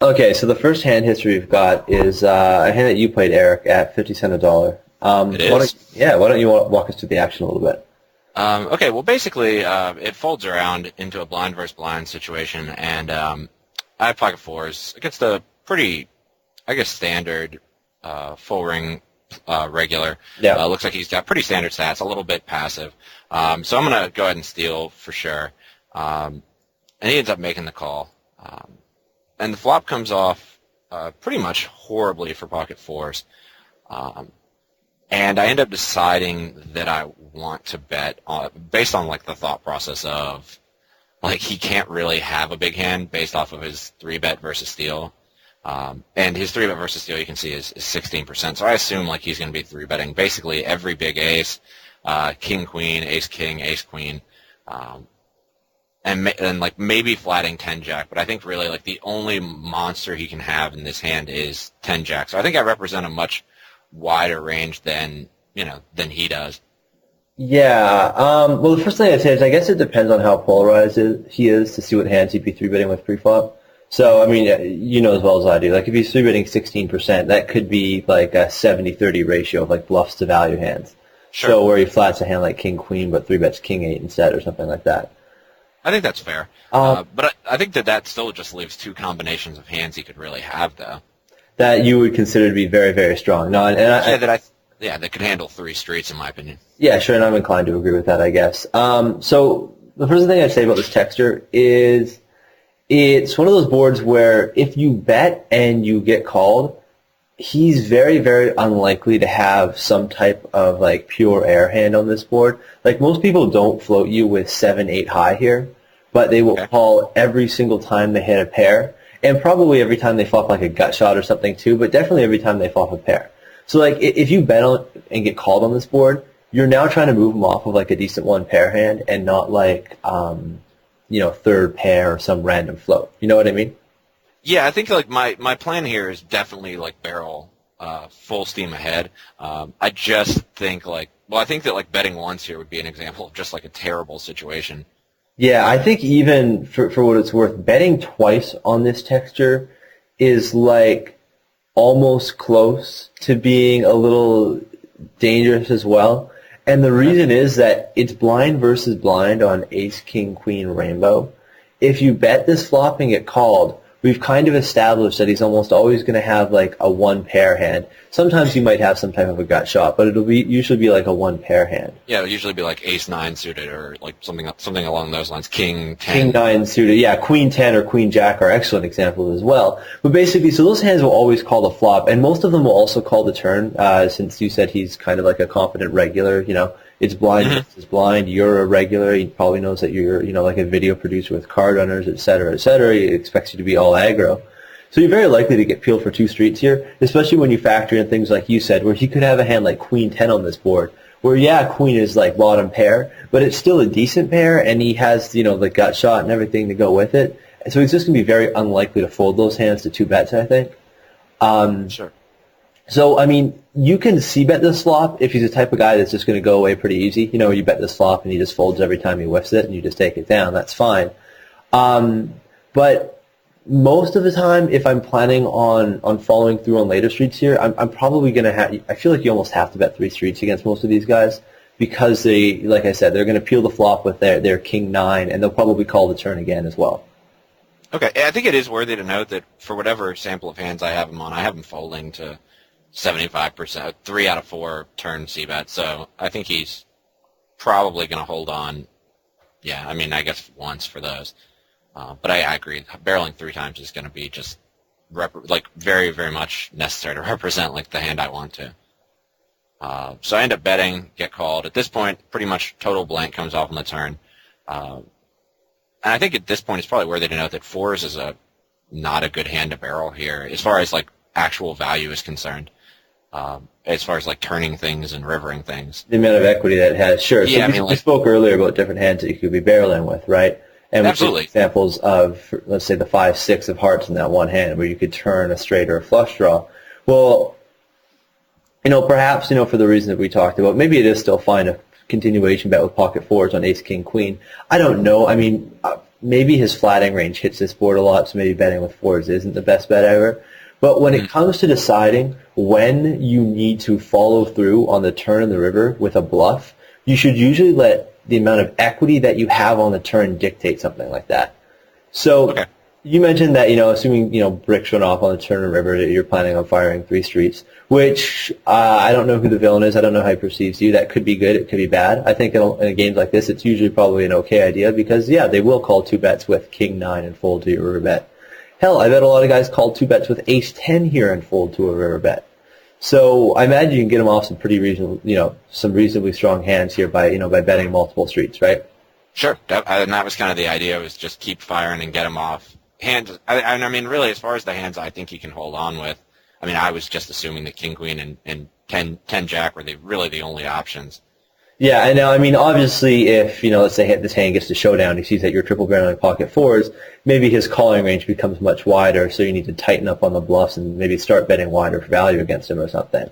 Okay, so the first hand history we've got is a hand that you played, Eric, at 50 cents a dollar. It is. Why don't you walk us through the action a little bit? Okay, well, basically, it folds around into a blind versus blind situation, and I have pocket fours against a pretty, I guess, standard full ring regular. Yeah. Looks like he's got pretty standard stats, a little bit passive. So I'm going to go ahead and steal for sure. And he ends up making the call. And the flop comes off pretty much horribly for pocket fours. And I end up deciding that I want to bet based on like the thought process of like he can't really have a big hand based off of his 3-bet versus steal. And his 3-bet versus steal you can see is 16%. So I assume like he's going to be 3-betting basically every big ace, king, queen, ace, king, ace, queen, and like maybe flatting 10-jack. But I think really like the only monster he can have in this hand is 10-jack. So I think I represent a much wider range than he does. Yeah. Well, the first thing I'd say is I guess it depends on how polarized he is to see what hands he'd be 3-betting with pre-flop. So, I mean, you know as well as I do. Like, if he's 3-betting 16%, that could be like a 70-30 ratio of like bluffs to value hands. Sure. So, where he flats a hand like king queen, but 3-bets king 8 instead, or something like that. I think that's fair. But I think that still just leaves 2 combinations of hands he could really have, though. That you would consider to be very, very strong. No, that could handle 3 streets, in my opinion. Yeah, sure, and I'm inclined to agree with that, I guess. So the first thing I'd say about this texture is it's one of those boards where if you bet and you get called, he's very, very unlikely to have some type of like pure air hand on this board. Like most people don't float you with 7-8 high here, but they will call every single time they hit a pair. And probably every time they flop like a gut shot or something too, but definitely every time they flop a pair. So like if you bet on and get called on this board, you're now trying to move them off of like a decent 1-pair hand and not like, third pair or some random float. You know what I mean? Yeah, I think like my plan here is definitely like barrel full steam ahead. I just think I think that like betting once here would be an example of just like a terrible situation. Yeah, I think even for what it's worth, betting twice on this texture is like almost close to being a little dangerous as well. And the reason is that it's blind versus blind on ace, king, queen, rainbow. If you bet this flop and get called, we've kind of established that he's almost always going to have like a 1-pair hand. Sometimes he might have some type of a gut shot, but it'll usually be like a 1-pair hand. Yeah, it'll usually be like ace-9 suited or like something along those lines. King 10. King 9 suited. Yeah, queen 10 or queen jack are excellent examples as well. But basically, so those hands will always call the flop, and most of them will also call the turn. Since you said he's kind of like a confident regular, it's blind versus blind. You're a regular. He probably knows that you're, like a video producer with CardRunners, et cetera, et cetera. He expects you to be all aggro. So you're very likely to get peeled for 2 streets here, especially when you factor in things like you said, where he could have a hand like queen 10 on this board, where, yeah, queen is like bottom pair, but it's still a decent pair, and he has, the gut shot and everything to go with it. And so he's just going to be very unlikely to fold those hands to 2 bets, I think. Sure. So, I mean, you can c-bet this flop if he's the type of guy that's just going to go away pretty easy. You bet this flop and he just folds every time he whiffs it and you just take it down. That's fine. But most of the time, if I'm planning on following through on later streets here, I'm probably going to have, I feel like you almost have to bet 3 streets against most of these guys because they, like I said, they're going to peel the flop with their king 9 and they'll probably call the turn again as well. Okay, I think it is worthy to note that for whatever sample of hands I have him on, I have him folding to 75%, 3 out of 4 turn c-bet, so I think he's probably going to hold on. Yeah, I mean, I guess once for those. But I agree, barreling 3 times is going to be just very, very much necessary to represent like the hand I want to. So I end up betting, get called. At this point, pretty much total blank comes off on the turn. And I think at this point it's probably worthy to note that 4s is not a good hand to barrel here as far as like actual value is concerned. As far as like turning things and rivering things. The amount of equity that it has, sure. So yeah, we spoke earlier about different hands that you could be barreling with, right? And absolutely. We took examples of, let's say, the 5-6 of hearts in that one hand where you could turn a straight or a flush draw. Well, perhaps, for the reason that we talked about, maybe it is still fine to continuation bet with pocket fours on ace, king, queen. I don't know. I mean, maybe his flatting range hits this board a lot, so maybe betting with fours isn't the best bet ever. But when it comes to deciding when you need to follow through on the turn in the river with a bluff, you should usually let the amount of equity that you have on the turn dictate something like that. So you mentioned that, assuming, bricks run off on the turn in the river, that you're planning on firing 3 streets, which I don't know who the villain is. I don't know how he perceives you. That could be good. It could be bad. I think in a game like this, it's usually probably an okay idea because, they will call 2 bets with king 9 and fold to your river bet. Hell, I bet a lot of guys call 2 bets with ace 10 here and fold to a river bet. So I imagine you can get them off some pretty reasonable, some reasonably strong hands here by betting multiple streets, right? Sure, and that was kind of the idea, was just keep firing and get them off. Hands, I mean, really, as far as the hands I think you can hold on with, I mean, I was just assuming that king, queen, and 10 jack were really the only options. Yeah, I know. I mean, obviously, if, let's say this hand gets to showdown, he sees that you're triple barreling pocket fours, maybe his calling range becomes much wider, so you need to tighten up on the bluffs and maybe start betting wider for value against him or something.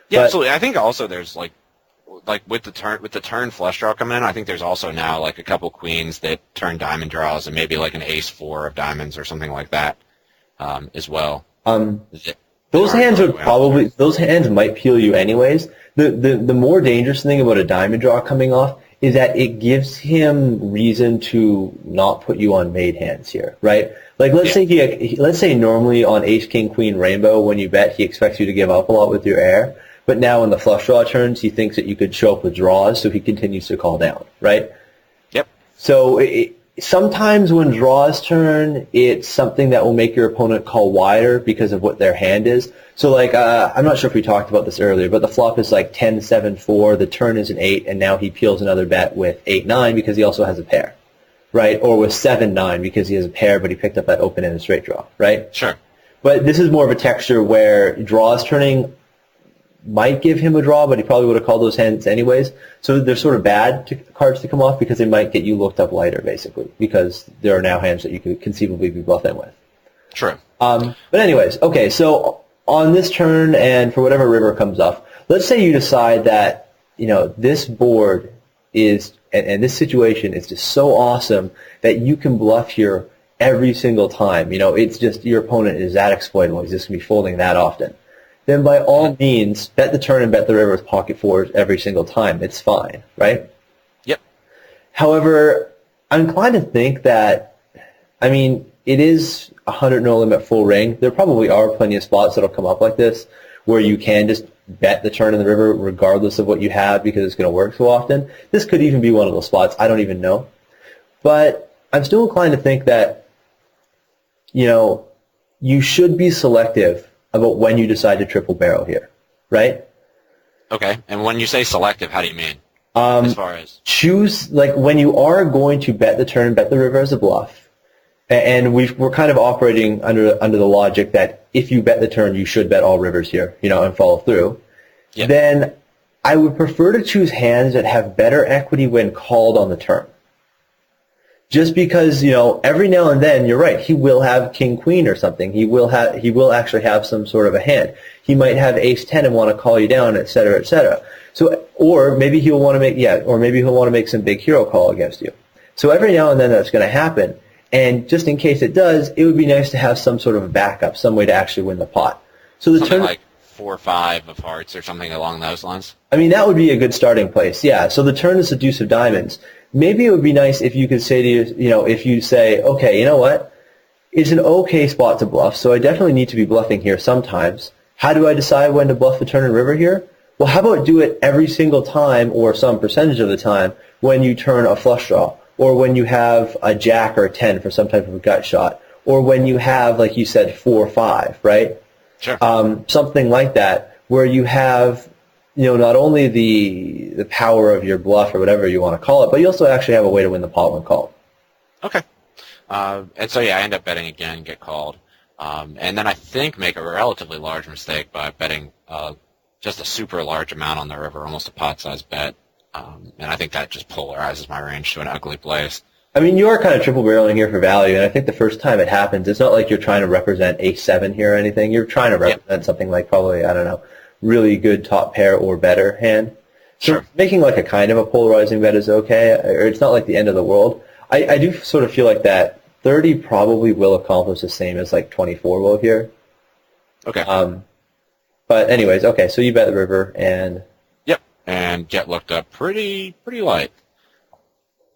Yeah, absolutely. I think also there's like with the turn flush draw coming in, I think there's also now like a couple queens that turn diamond draws and maybe like an ace 4 of diamonds or something like that as well. Those hands might peel you anyways. The more dangerous thing about a diamond draw coming off is that it gives him reason to not put you on made hands here, right? Like let's say normally on ace, king, queen, rainbow, when you bet, he expects you to give up a lot with your air, but now in the flush draw turns, he thinks that you could show up with draws, so he continues to call down, right? Yep. So sometimes when draws turn, it's something that will make your opponent call wider because of what their hand is. So like, I'm not sure if we talked about this earlier, but the flop is like 10-7-4, the turn is an 8, and now he peels another bet with 8-9 because he also has a pair, right? Or with 7-9 because he has a pair, but he picked up that open-ended straight draw, right? Sure. But this is more of a texture where draws turning might give him a draw, but he probably would have called those hands anyways. So they're sort of bad cards to come off because they might get you looked up lighter, basically, because there are now hands that you could conceivably be bluffing with. True. But anyways, okay, so on this turn and for whatever river comes off, let's say you decide that, this board is, and this situation is just so awesome that you can bluff here every single time. It's just your opponent is that exploitable. He's just going to be folding that often. Then by all means, bet the turn and bet the river with pocket fours every single time. It's fine, right? Yep. However, I'm inclined to think that, it is 100 no limit full ring. There probably are plenty of spots that'll come up like this where you can just bet the turn in the river regardless of what you have because it's going to work so often. This could even be one of those spots. I don't even know. But I'm still inclined to think that, you should be selective about when you decide to triple barrel here, right? Okay, and when you say selective, how do you mean? As far as choose, like when you are going to bet the turn, bet the river as a bluff, and we're kind of operating under the logic that if you bet the turn, you should bet all rivers here, and follow through. Yep. Then I would prefer to choose hands that have better equity when called on the turn. Just because, every now and then, you're right, he will have king, queen or something. He will actually have some sort of a hand. He might have ace 10 and want to call you down, et cetera, et cetera. So, or maybe he'll want to make some big hero call against you. So every now and then that's going to happen. And just in case it does, it would be nice to have some sort of a backup, some way to actually win the pot. So the something turn, like 4 or 5 of hearts or something along those lines? That would be a good starting place, yeah. So the turn is the deuce of diamonds. Maybe it would be nice if you could say to if you say, okay, you know what? It's an okay spot to bluff, so I definitely need to be bluffing here sometimes. How do I decide when to bluff the turn and river here? Well, how about do it every single time or some percentage of the time when you turn a flush draw, or when you have a jack or a 10 for some type of a gut shot, or when you have, like you said, 4 or 5, right? Sure. Something like that, where you have not only the power of your bluff or whatever you want to call it, but you also actually have a way to win the pot when called. Okay. And so, I end up betting again, get called. And then I think make a relatively large mistake by betting just a super large amount on the river, almost a pot-sized bet. And I think that just polarizes my range to an ugly place. You are kind of triple barreling here for value, and I think the first time it happens, it's not like you're trying to represent ace-7 here or anything. You're trying to represent something like probably, I don't know, really good top pair or better hand. Sure. Making like a kind of a polarizing bet is okay, or it's not like the end of the world. I do sort of feel like that 30 probably will accomplish the same as like 24 will here. Okay. But anyways, okay, so you bet the river, and... Yep, and get looked up pretty light.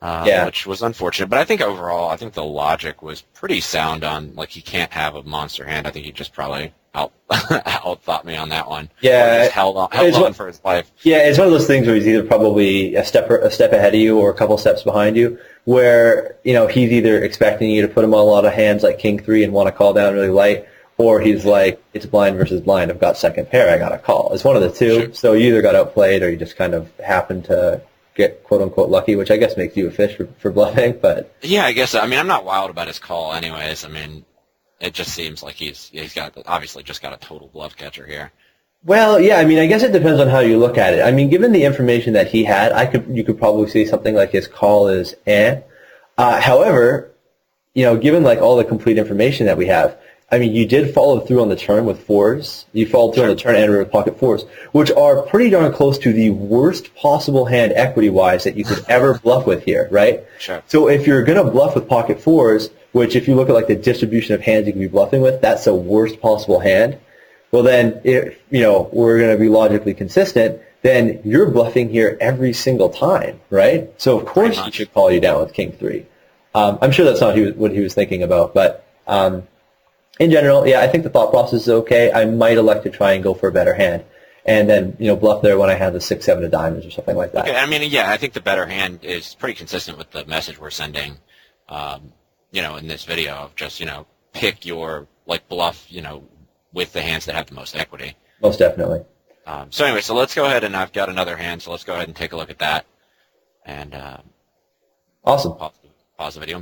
Which was unfortunate. But I think overall, I think the logic was pretty sound on, like, he can't have a monster hand. I think he just probably out-thought me on that one. Yeah. Or just held on for his life. Yeah, it's one of those things where he's either probably a step ahead of you or a couple steps behind you, where, you know, he's either expecting you to put him on a lot of hands like King 3 and want to call down really light, or he's like, it's blind versus blind. I've got second pair. I got to call. It's one of the two. Sure. So you either got outplayed or you just kind of happened to get quote-unquote lucky, which I guess makes you a fish for bluffing. But yeah, I guess. I mean, I'm not wild about his call anyways. I mean, it just seems like he's obviously just got a total bluff catcher here. Well, yeah, I mean, I guess it depends on how you look at it. I mean, given the information that he had, you could probably say something like his call is eh. However, you know, given like all the complete information that we have, I mean, you did follow through on the turn with fours. You followed through on the turn and with pocket fours, which are pretty darn close to the worst possible hand equity-wise that you could ever bluff with here, right? Sure. So if you're going to bluff with pocket fours, which if you look at like the distribution of hands you can be bluffing with, that's the worst possible hand. Well, then, if, you know, we're going to be logically consistent, then you're bluffing here every single time, right? So of course he should call you down with King 3. I'm sure that's not what he was thinking about, but in general, yeah, I think the thought process is okay. I might elect to try and go for a better hand, and then, you know, bluff there when I have the 6-7 of diamonds or something like that. Okay, I mean, yeah, I think the better hand is pretty consistent with the message we're sending, you know, in this video of just, you know, pick your, like, bluff, you know, with the hands that have the most equity. Most definitely. So anyway, so let's go ahead, and I've got another hand, so let's go ahead and take a look at that. And awesome. Pause the video and be